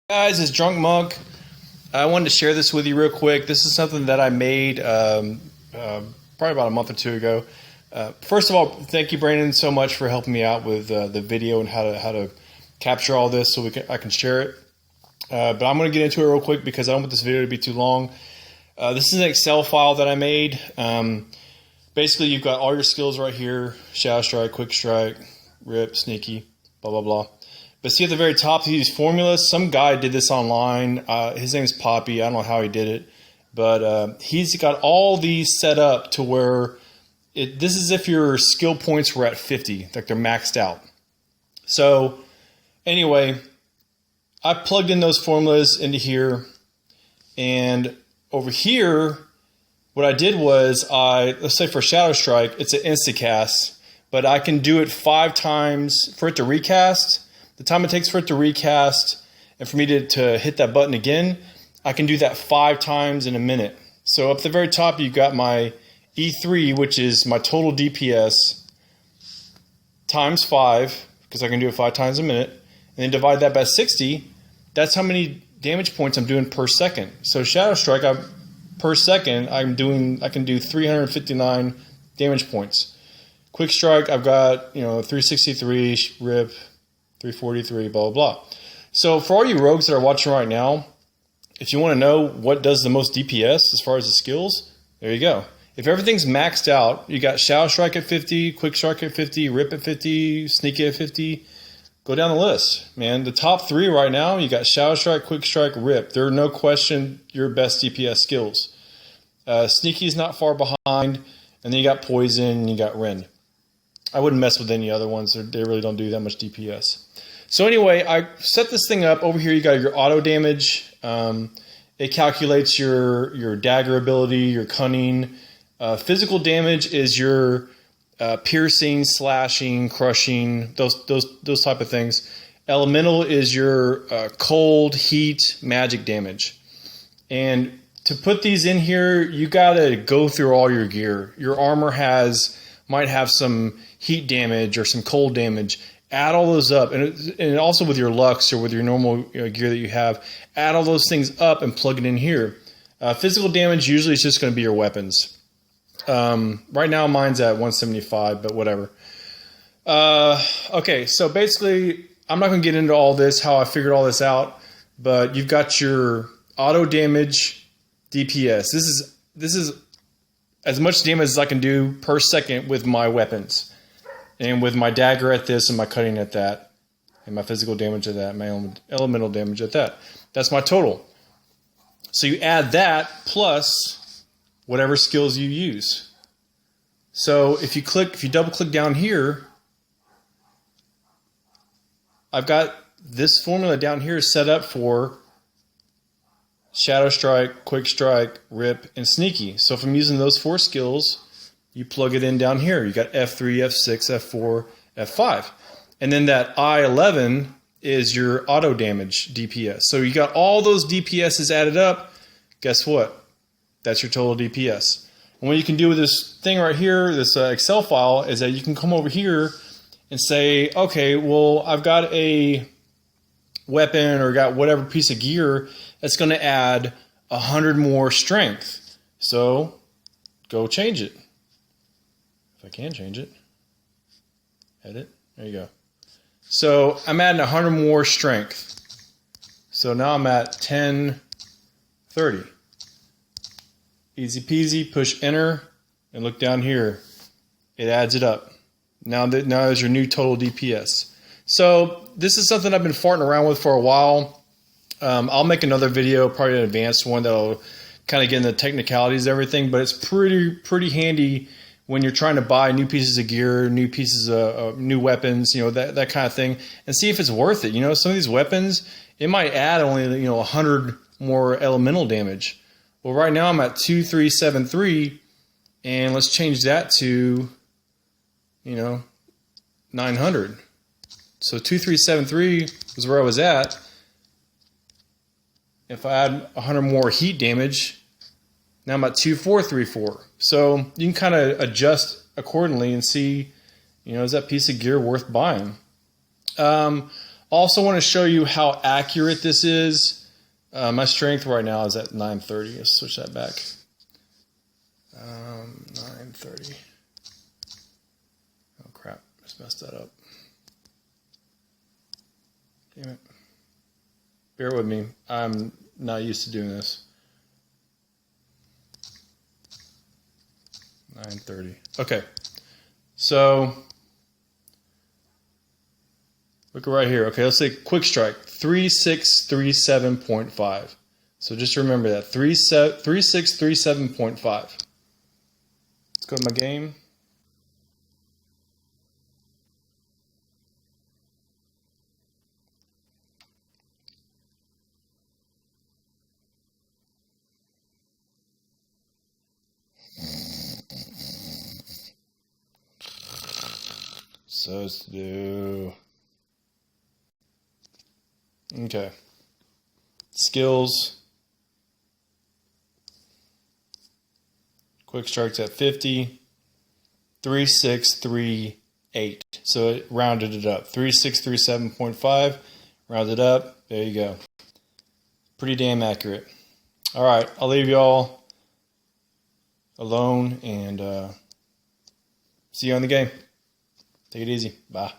Guys, it's Drunk Monk. I wanted to share this with you real quick. This is something that I made probably about a month or two ago. First of all, thank you, Brandon, so much for helping me out with the video and how to capture all this so I can share it. But I'm going to get into it real quick because I don't want this video to be too long. This is an Excel file that I made. Basically, you've got all your skills right here: Shadow Strike, Quick Strike, Rip, Sneaky, blah, blah, blah. But see at the very top, these formulas. Some guy did this online. His name's Poppy. I don't know how he did it. But he's got all these set up to where this is if your skill points were at 50. Like they're maxed out. So anyway, I plugged in those formulas into here. And over here, what I did was let's say for Shadow Strike, it's an instacast. But I can do it 5 times for it to recast. The time it takes for it to recast and for me to hit that button again, I can do that 5 times in a minute. So up at the very top, you've got my E3, which is my total DPS, times 5, because I can do it 5 times a minute, and then divide that by 60. That's how many damage points I'm doing per second. So Shadow Strike, per second, I can do 359 damage points. Quick Strike, I've got 363, Rip, 343, blah, blah, blah. So for all you rogues that are watching right now, if you want to know what does the most DPS as far as the skills, there you go. If everything's maxed out, you got Shadow Strike at 50, Quick Strike at 50, Rip at 50, Sneaky at 50. Go down the list, man. The top 3 right now, you got Shadow Strike, Quick Strike, Rip. They're no question your best DPS skills. Sneaky's not far behind, and then you got Poison, and you got Rend. I wouldn't mess with any other ones. They really don't do that much DPS. So anyway, I set this thing up. Over here you got your auto damage. It calculates your dagger ability, your cunning. Physical damage is your piercing, slashing, crushing, those type of things. Elemental is your cold, heat, magic damage. And to put these in here, you got to go through all your gear. Your armor might have some heat damage or some cold damage. Add all those up, and also with your Lux or with your normal gear that you have, add all those things up and plug it in here. Physical damage usually is just going to be your weapons. Right now mine's at 175, but whatever. Okay, so basically, I'm not going to get into all this, how I figured all this out, but you've got your auto damage DPS. This is as much damage as I can do per second with my weapons. And with my dagger at this and my cutting at that, and my physical damage at that, my elemental damage at that. That's my total. So you add that plus whatever skills you use. So if you double click down here, I've got this formula down here set up for Shadow Strike, Quick Strike, Rip, and Sneaky. So if I'm using those 4 skills, you plug it in down here. You got F3, F6, F4, F5. And then that I11 is your auto damage DPS. So you got all those DPSs added up. Guess what? That's your total DPS. And what you can do with this thing right here, this Excel file, is that you can come over here and say, okay, well, I've got a weapon or got whatever piece of gear that's going to add 100 more strength. So go change it. If I can change it. Edit. There you go. So I'm adding 100 more strength. So now I'm at 1030. Easy peasy. Push enter and look down here. It adds it up. Now there's your new total DPS. So this is something I've been farting around with for a while. I'll make another video, probably an advanced one that'll kind of get into the technicalities of everything, but it's pretty handy when you're trying to buy new pieces of gear, new pieces of new weapons, that kind of thing, and see if it's worth it. Some of these weapons, it might add only 100 more elemental damage. Well, right now I'm at 2373, and let's change that to 900. So 2373 was where I was at. If I add 100 more heat damage, now I'm at 2434. So you can kind of adjust accordingly and see, is that piece of gear worth buying? Also want to show you how accurate this is. My strength right now is at 930. Let's switch that back. 930. Oh crap, just messed that up. Damn it. Bear with me. I'm not used to doing this. 930. Okay. So look right here. Okay, let's say quick strike 3637.5. So just remember that 3637.5. Let's go to my game. So to do. Okay. Skills. Quick strikes at 50. 3638. So it rounded it up. 3637.5. Rounded up. There you go. Pretty damn accurate. All right. I'll leave y'all alone and see you on the game. Take it easy. Bye.